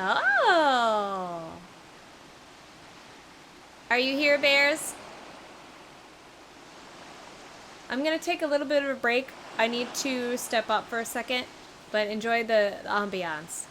Oh. Are you here, bears? I'm gonna take a little bit of a break. I need to step up for a second, but enjoy the ambiance.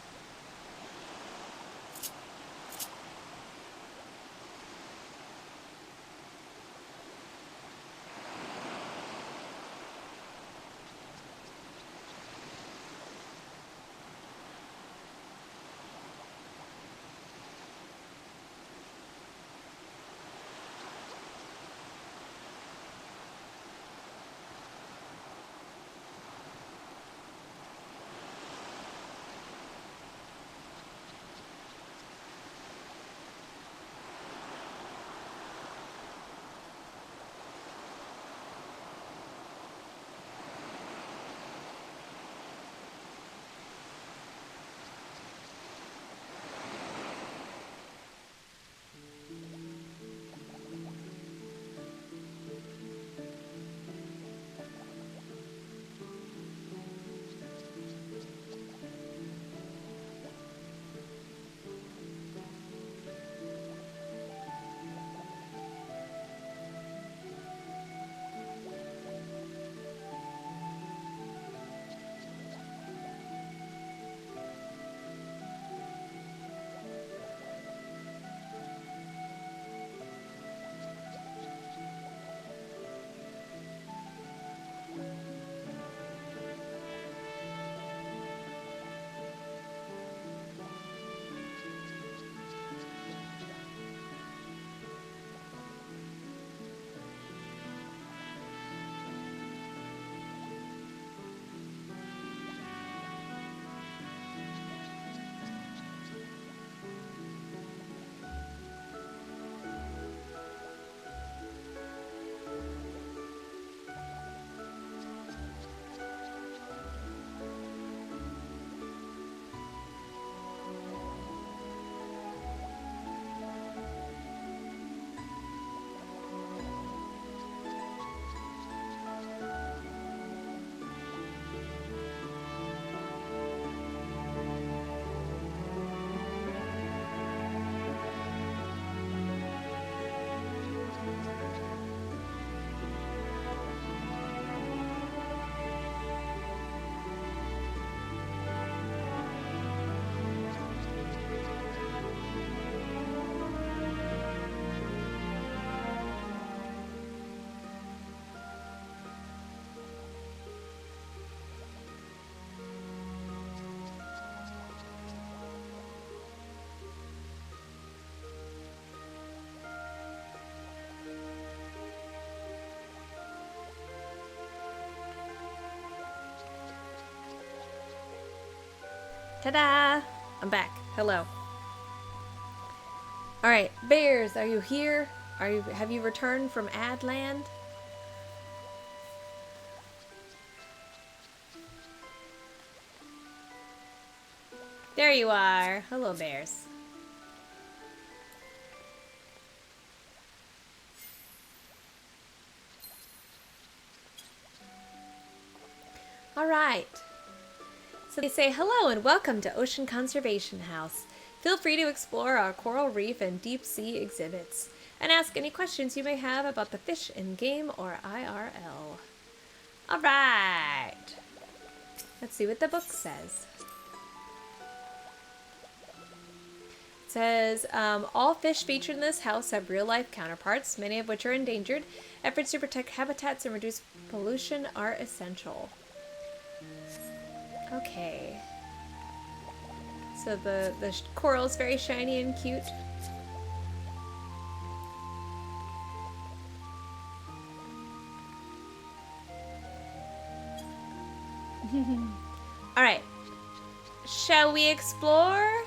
Ta-da! I'm back. Hello. All right, bears, are you here? Have you returned from Adland? There you are. Hello, bears. All right. So they say hello and welcome to Ocean Conservation House. Feel free to explore our coral reef and deep sea exhibits and ask any questions you may have about the fish in game or IRL. All right. Let's see what the book says. It says, all fish featured in this house have real-life counterparts, many of which are endangered. Efforts to protect habitats and reduce pollution are essential. Okay. So the coral is very shiny and cute. All right. Shall we explore?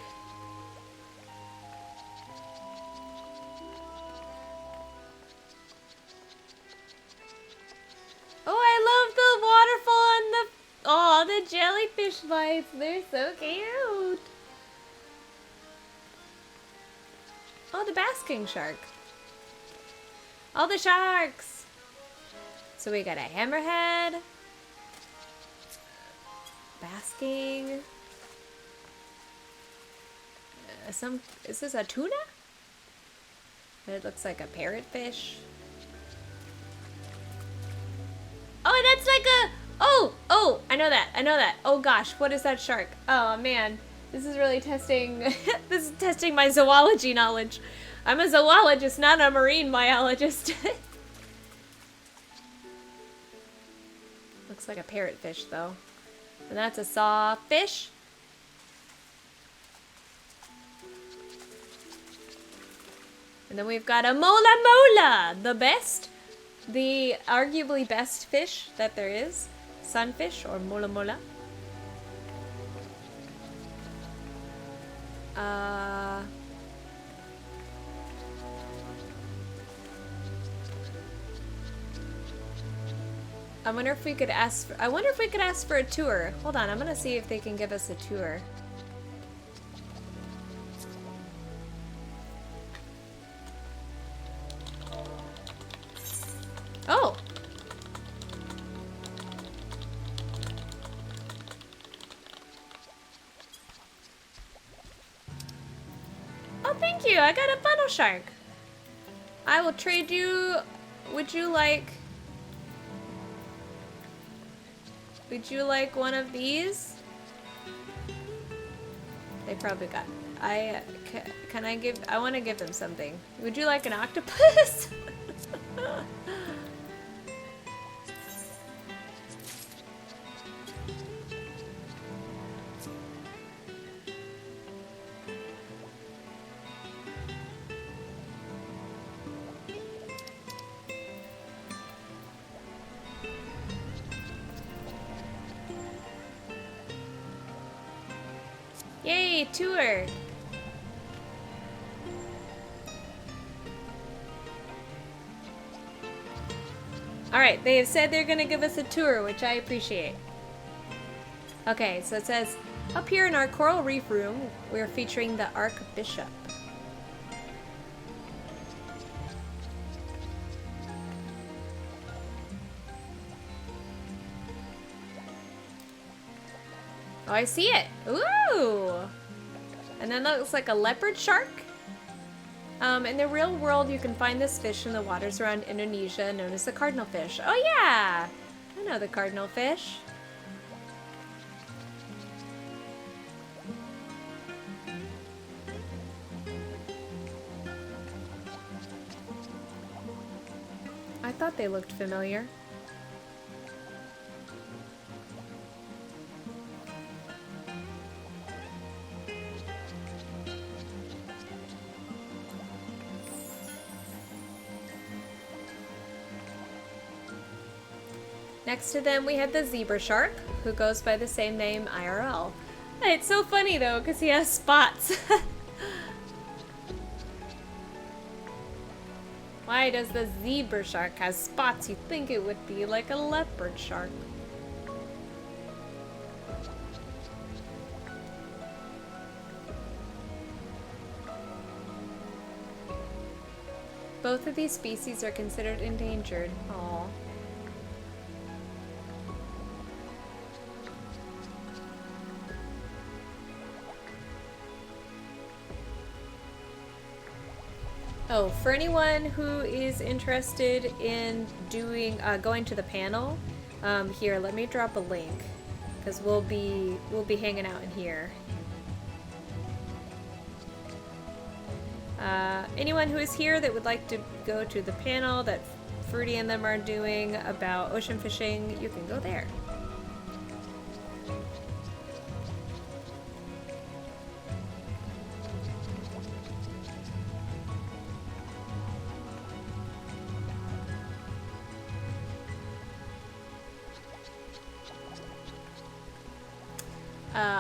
Oh, I love the waterfall and the jellyfish bites. They're so cute. Oh, the basking shark. All the sharks. So we got a hammerhead. Basking. is this a tuna? It looks like a parrotfish. Oh, that's like a, oh, I know that. Oh gosh, what is that shark? Oh man, this is really testing, this is testing my zoology knowledge. I'm a zoologist, not a marine biologist. Looks like a parrotfish though. And that's a sawfish. And then we've got a mola mola, the arguably best fish that there is. Sunfish or mola mola. I wonder if we could ask for a tour. Hold on, I'm gonna see if they can give us a tour. Oh! Oh, thank you! I got a funnel shark! I will trade you... Would you like one of these? They probably got... I want to give them something. Would you like an octopus? Yay, tour! Alright, they have said they're gonna give us a tour, which I appreciate. Okay, so it says, up here in our coral reef room, we're featuring the Archbishop. Oh, I see it. Ooh! And then that looks like a leopard shark. In the real world, you can find this fish in the waters around Indonesia, known as the cardinal fish. Oh yeah! I know the cardinal fish. I thought they looked familiar. Next to them, we have the zebra shark, who goes by the same name IRL. It's so funny though, because he has spots. Why does the zebra shark have spots? You'd think it would be like a leopard shark. Both of these species are considered endangered. Aww. Oh, for anyone who is interested in doing going to the panel, here, let me drop a link, because we'll be hanging out in here. Anyone who is here that would like to go to the panel that Fruity and them are doing about ocean fishing, you can go there.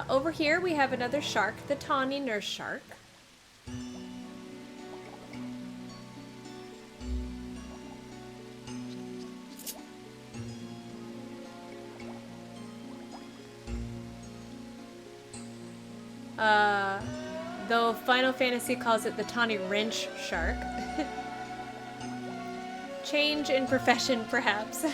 Over here we have another shark, the tawny nurse shark. Though Final Fantasy calls it the tawny wrench shark. Change in profession, perhaps.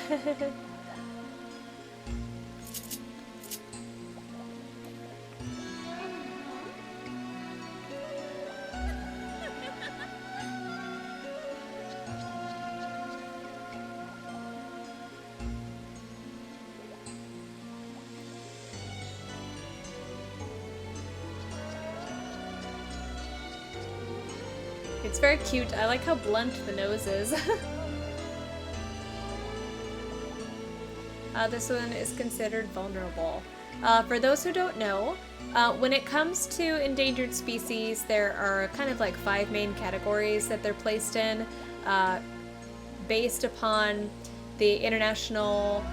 It's very cute. I like how blunt the nose is. This one is considered vulnerable. For those who don't know, when it comes to endangered species, there are kind of like 5 main categories that they're placed in, based upon the international,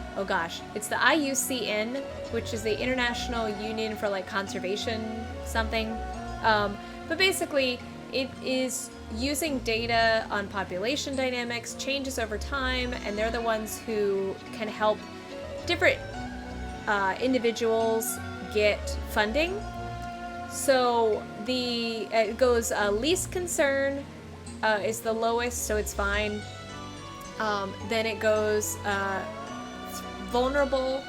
it's the IUCN, which is the International Union for like Conservation something. But basically, it is using data on population dynamics, changes over time, and they're the ones who can help different individuals get funding. So it goes least concern is the lowest, so it's fine. Then it goes vulnerable,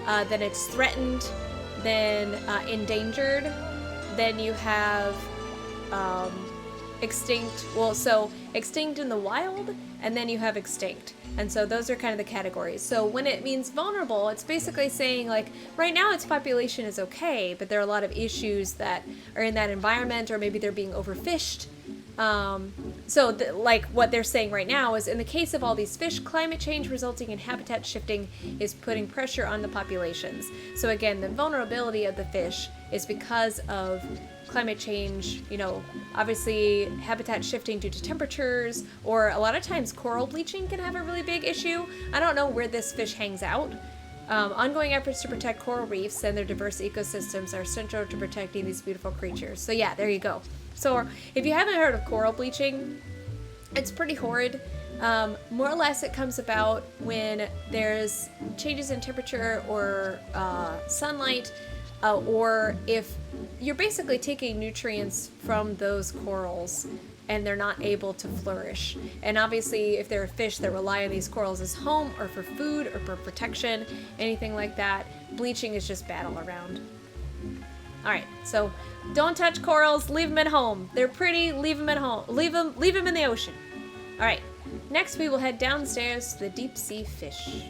then it's threatened, then endangered, then you have extinct, extinct in the wild, and then you have extinct. And so those are kind of the categories. So when it means vulnerable, it's basically saying like, right now its population is okay, but there are a lot of issues that are in that environment, or maybe they're being overfished. Like what they're saying right now is, in the case of all these fish, climate change resulting in habitat shifting is putting pressure on the populations. So again, the vulnerability of the fish is because of climate change, obviously habitat shifting due to temperatures, or a lot of times coral bleaching can have a really big issue. I don't know where this fish hangs out. Ongoing efforts to protect coral reefs and their diverse ecosystems are central to protecting these beautiful creatures. So yeah, there you go. So if you haven't heard of coral bleaching, it's pretty horrid. More or less it comes about when there's changes in temperature or sunlight, or if you're basically taking nutrients from those corals and they're not able to flourish. And obviously if there are fish that rely on these corals as home or for food or for protection, anything like that, bleaching is just bad all around. Alright, so don't touch corals, leave them at home. They're pretty, leave them at home. Leave them in the ocean. Alright, next we will head downstairs to the deep sea fish.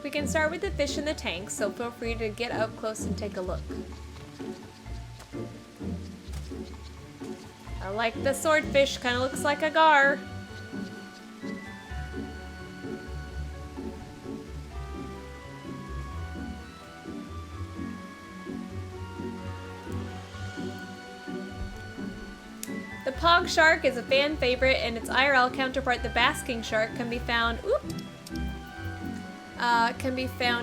We can start with the fish in the tank, so feel free to get up close and take a look. I like the swordfish, kind of looks like a gar. The pog shark is a fan favorite, and its IRL counterpart, the basking shark, can be found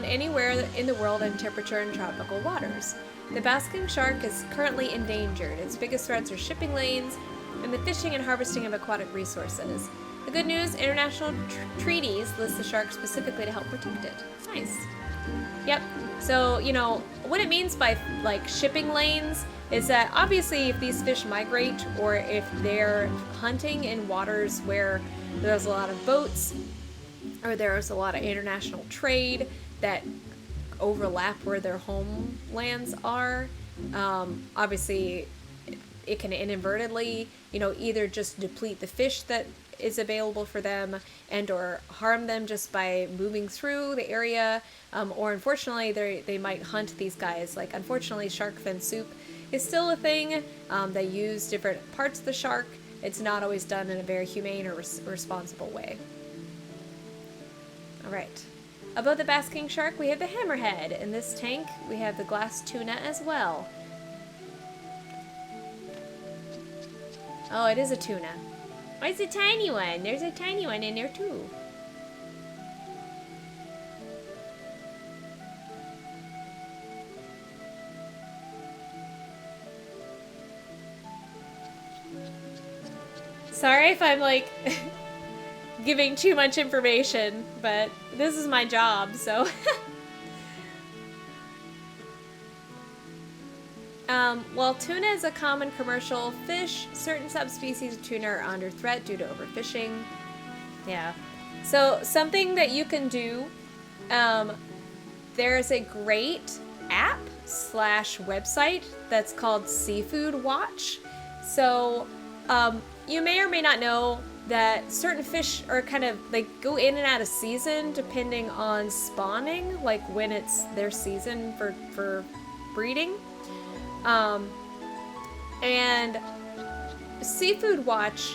anywhere in the world in temperature and tropical waters. The basking shark is currently endangered. Its biggest threats are shipping lanes and the fishing and harvesting of aquatic resources. The good news, international treaties list the shark specifically to help protect it. Nice. Yep. So, what it means by like shipping lanes is that obviously if these fish migrate, or if they're hunting in waters where there's a lot of boats, or there's a lot of international trade that overlap where their homelands are, obviously it can inadvertently, either just deplete the fish that is available for them and or harm them just by moving through the area, or unfortunately they might hunt these guys. Like, unfortunately, shark fin soup is still a thing. They use different parts of the shark. It's not always done in a very humane or responsible way. Alright, above the basking shark we have the hammerhead. In this tank we have the glass tuna as well. Oh, it is a tuna. Oh, it's a tiny one. There's a tiny one in there too. Sorry if I'm like giving too much information, but this is my job, so. While tuna is a common commercial fish, certain subspecies of tuna are under threat due to overfishing. Yeah. So something that you can do, there's a great app/website that's called Seafood Watch. So You may or may not know that certain fish are kind of like go in and out of season depending on spawning, like when it's their season for breeding. And Seafood Watch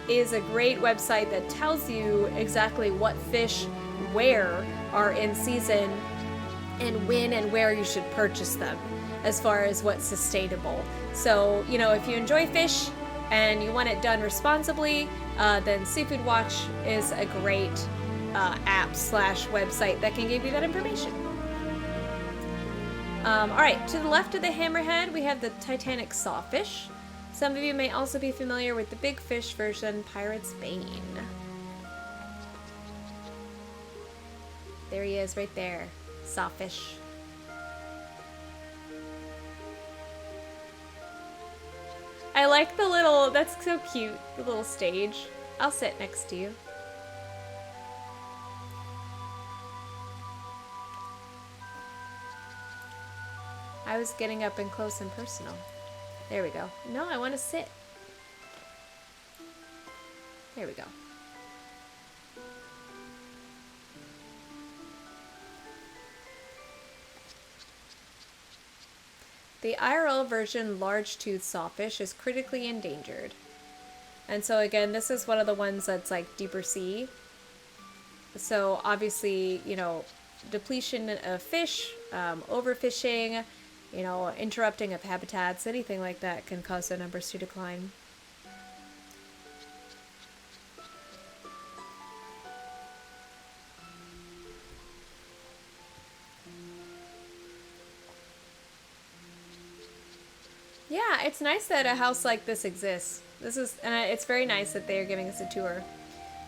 is a great website that tells you exactly what fish where are in season and when and where you should purchase them as far as what's sustainable. So, you know, if you enjoy fish and you want it done responsibly, then Seafood Watch is a great app/website that can give you that information. Alright, to the left of the hammerhead, we have the Titanic sawfish. Some of you may also be familiar with the big fish version, Pirate's Bane. There he is right there, sawfish. I like the little, that's so cute, the little stage. I'll sit next to you. I was getting up and close and personal. There we go. No, I want to sit. There we go. The IRL version large-tooth sawfish is critically endangered. And so again, this is one of the ones that's like deeper sea. So obviously, you know, depletion of fish, overfishing, you know, interrupting of habitats, anything like that can cause the numbers to decline. Yeah, it's nice that a house like this exists. It's very nice that they are giving us a tour.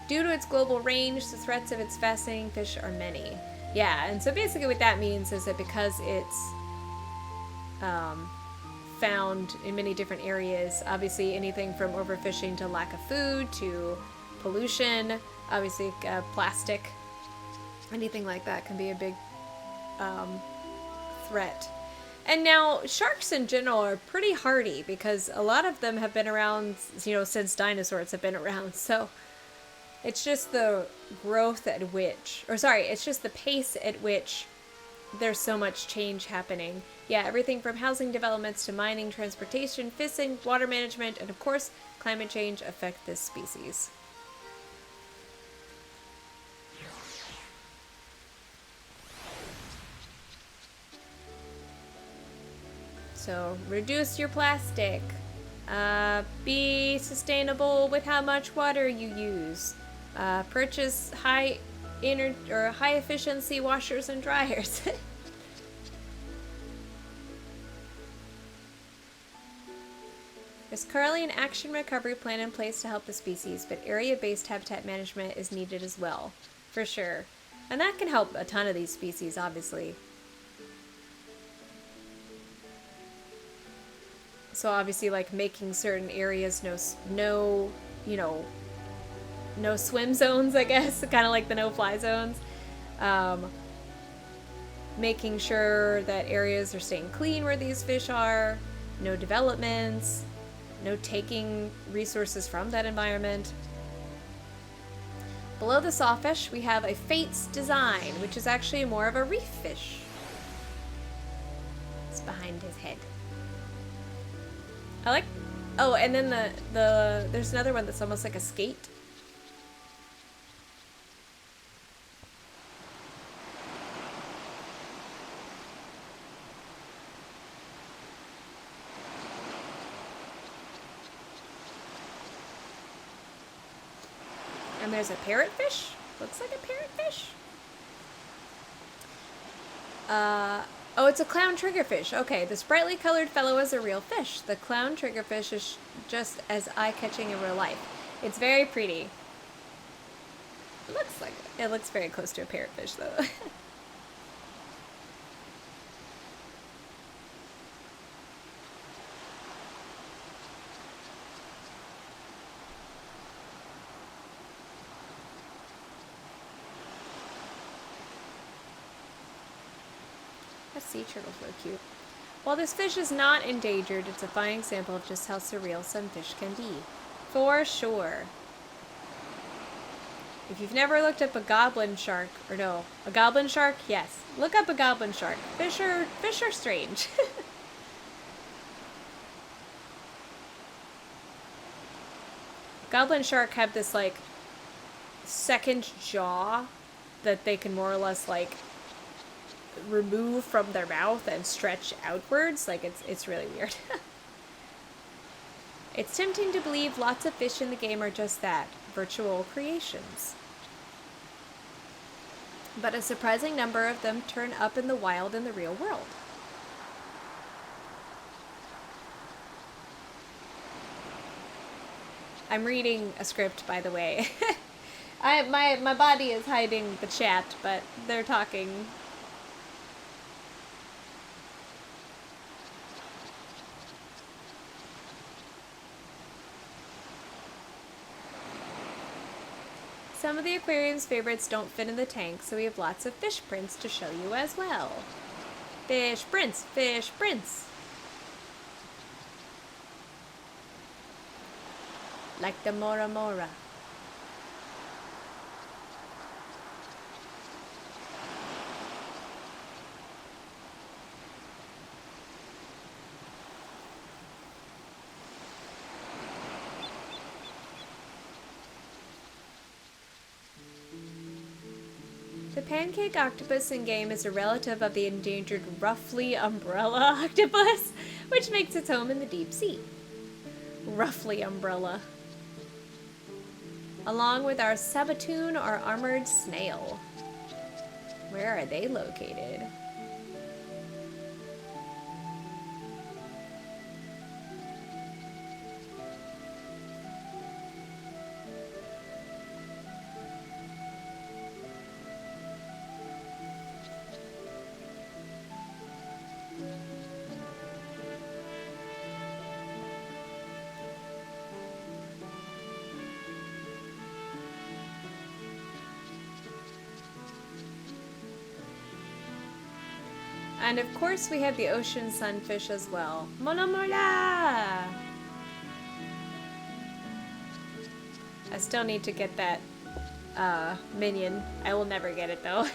Due to its global range, the threats of its fascinating fish are many. Yeah, and so basically what that means is that because it's found in many different areas, obviously anything from overfishing to lack of food to pollution, obviously plastic, anything like that can be a big threat. And now sharks in general are pretty hardy because a lot of them have been around, you know, since dinosaurs have been around. So it's just the growth at which, or sorry, it's just the pace at which there's so much change happening. Yeah, everything from housing developments to mining, transportation, fishing, water management, and of course, climate change affect this species. So reduce your plastic. Be sustainable with how much water you use. Purchase high efficiency washers and dryers. There's currently an action recovery plan in place to help the species, but area-based habitat management is needed as well, for sure. And that can help a ton of these species, obviously. So obviously, like making certain areas no swim zones, I guess, kind of like the no-fly zones. Making sure that areas are staying clean where these fish are, no developments, no taking resources from that environment. Below the sawfish, we have a Fates design, which is actually more of a reef fish. It's behind his head. I like, oh, and then there's another one that's almost like a skate. And there's a parrotfish. Looks like a parrotfish. Oh, it's a clown triggerfish. Okay, this brightly colored fellow is a real fish. The clown triggerfish is just as eye-catching in real life. It's very pretty. It looks like it. It looks very close to a parrotfish, though. Sea turtles are cute. While this fish is not endangered, it's a fine example of just how surreal some fish can be. For sure. If you've never looked up a goblin shark, or no, a goblin shark? Yes. Look up a goblin shark. Fish are strange. Goblin shark have this, like, second jaw that they can more or less, like, remove from their mouth and stretch outwards. Like, it's really weird. It's tempting to believe lots of fish in the game are just that, virtual creations. But a surprising number of them turn up in the wild in the real world. I'm reading a script, by the way. My body is hiding the chat, but they're talking. Some of the aquarium's favorites don't fit in the tank, so we have lots of fish prints to show you as well. Fish prints, fish prints. Like the Mora Mora. The pancake octopus in-game is a relative of the endangered roughly umbrella octopus, which makes its home in the deep sea. Roughly umbrella. Along with our sabatoon or armored snail. Where are they located? And of course we have the ocean sunfish as well. Mola mola! I still need to get that minion. I will never get it though.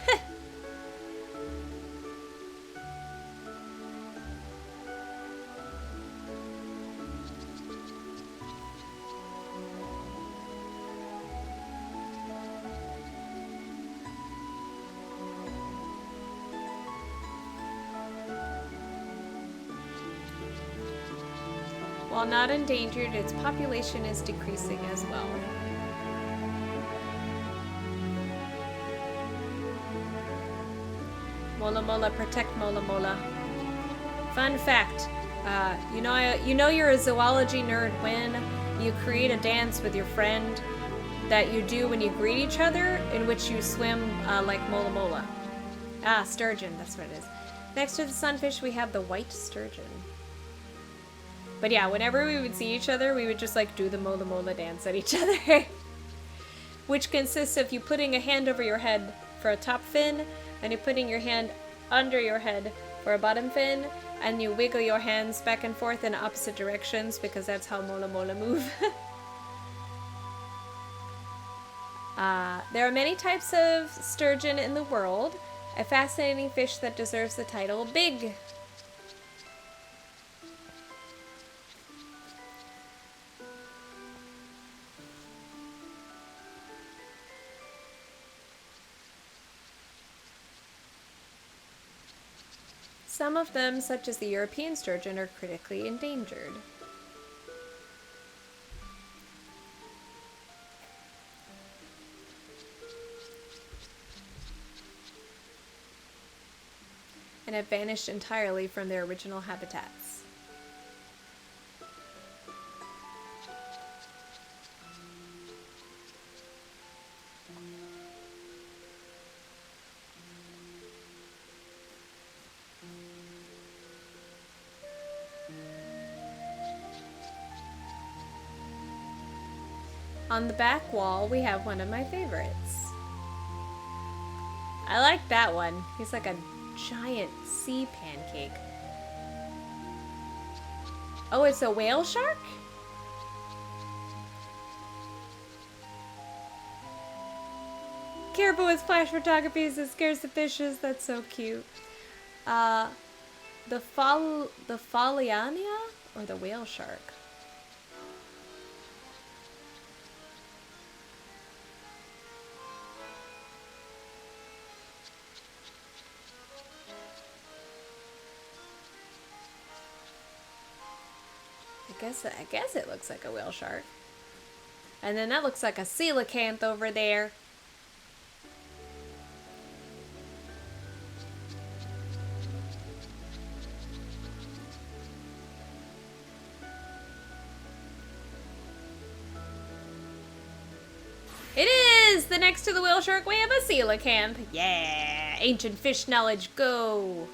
While not endangered, its population is decreasing as well. Mola Mola, protect Mola Mola. Fun fact, you know you're a zoology nerd when you create a dance with your friend that you do when you greet each other, in which you swim like Mola Mola. Ah, sturgeon, that's what it is. Next to the sunfish, we have the white sturgeon. But yeah, whenever we would see each other, we would just like do the Mola Mola dance at each other. Which consists of you putting a hand over your head for a top fin, and you putting your hand under your head for a bottom fin, and you wiggle your hands back and forth in opposite directions because that's how Mola Mola move. There are many types of sturgeon in the world. A fascinating fish that deserves the title big. Some of them, such as the European sturgeon, are critically endangered. And have vanished entirely from their original habitats. On the back wall, we have one of my favorites. I like that one. He's like a giant sea pancake. Oh, it's a whale shark? Careful with flash photography as it scares the fishes. That's so cute. The Faliania or the whale shark? I guess it looks like a whale shark. And then that looks like a coelacanth over there. It is! The next to the whale shark we have a coelacanth. Yeah! Ancient fish knowledge, go!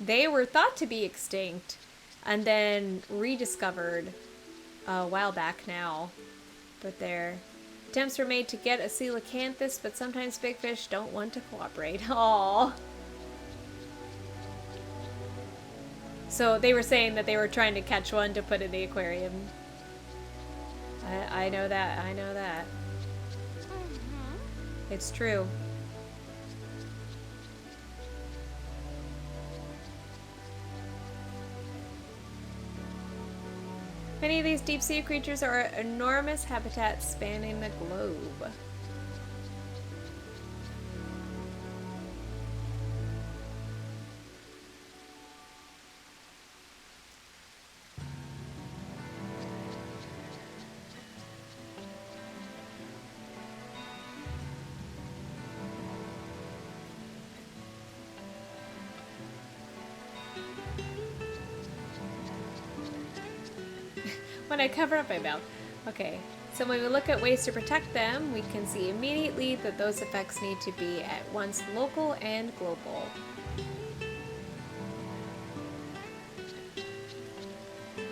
They were thought to be extinct and then rediscovered a while back now. But their attempts were made to get a coelacanthus, but sometimes big fish don't want to cooperate. Aww. So they were saying that they were trying to catch one to put in the aquarium. I know that. I know that. It's true. Many of these deep-sea creatures are enormous habitats spanning the globe. When I cover up my mouth. Okay, so when we look at ways to protect them, we can see immediately that those effects need to be at once local and global.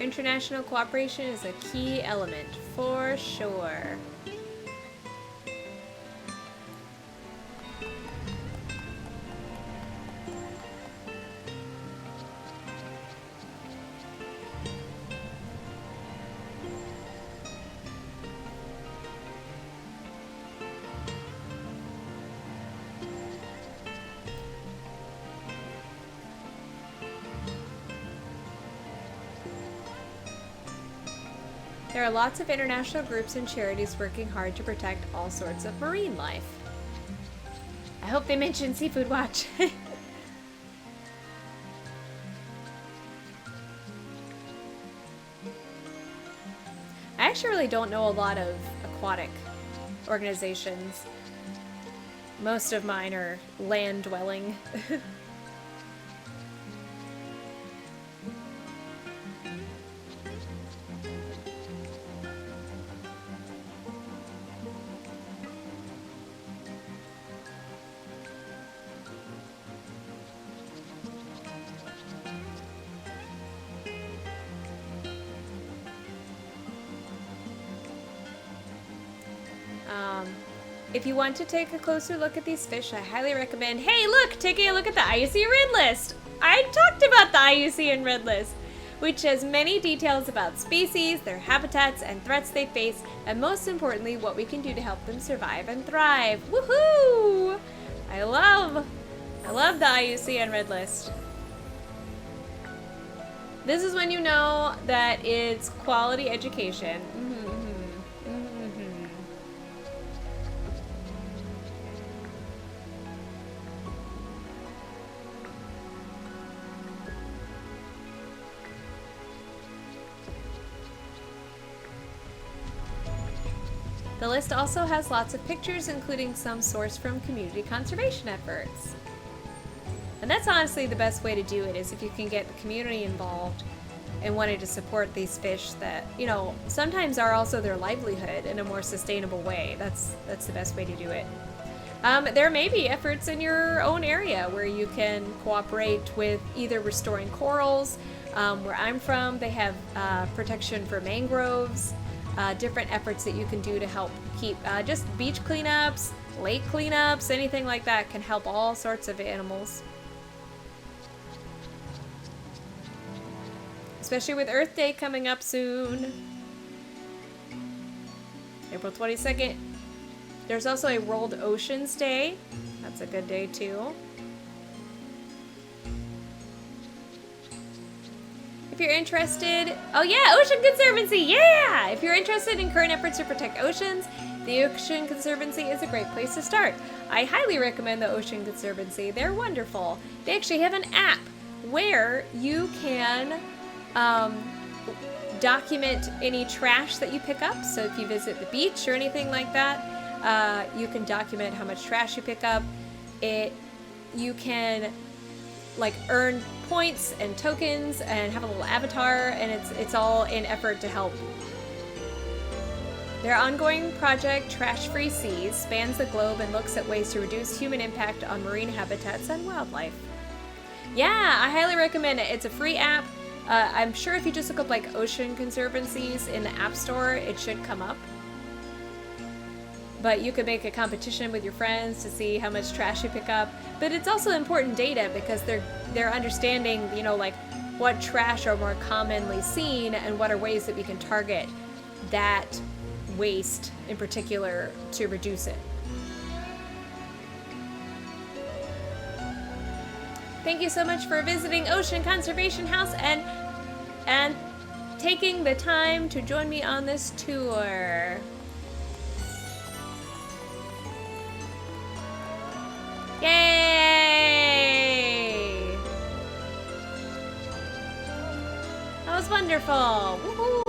International cooperation is a key element, for sure. There are lots of international groups and charities working hard to protect all sorts of marine life. I hope they mention Seafood Watch. I actually really don't know a lot of aquatic organizations. Most of mine are land-dwelling. If you want to take a closer look at these fish, I highly recommend, hey look, taking a look at the IUCN Red List! I talked about the IUCN Red List, which has many details about species, their habitats, and threats they face, and most importantly, what we can do to help them survive and thrive. Woohoo! I love the IUCN Red List. This is when you know that it's quality education. The list also has lots of pictures, including some sourced from community conservation efforts. And that's honestly the best way to do it, is if you can get the community involved and wanting to support these fish that, you know, sometimes are also their livelihood in a more sustainable way. That's the best way to do it. There may be efforts in your own area where you can cooperate with either restoring corals. Where I'm from, they have protection for mangroves. Different efforts that you can do to help keep just beach cleanups, lake cleanups, anything like that can help all sorts of animals. especially with Earth Day coming up soon. April 22nd. There's also a World Oceans Day. That's a good day too. If you're interested, oh yeah, Ocean Conservancy, yeah! If you're interested in current efforts to protect oceans, the Ocean Conservancy is a great place to start. I highly recommend the Ocean Conservancy. They're wonderful. They actually have an app where you can document any trash that you pick up. So if you visit the beach or anything like that, you can document how much trash you pick up. You can like earn points and tokens and have a little avatar, and it's all in effort to help. Their ongoing project, Trash Free Seas, spans the globe and looks at ways to reduce human impact on marine habitats and wildlife. Yeah, I highly recommend it. It's a free app. I'm sure if you just look up like ocean conservancies in the App Store, it should come up. But you could make a competition with your friends to see how much trash you pick up. But it's also important data because they're understanding, you know, like what trash are more commonly seen and what are ways that we can target that waste in particular to reduce it. Thank you so much for visiting Ocean Conservation House and taking the time to join me on this tour. Yay! That was wonderful. Woohoo!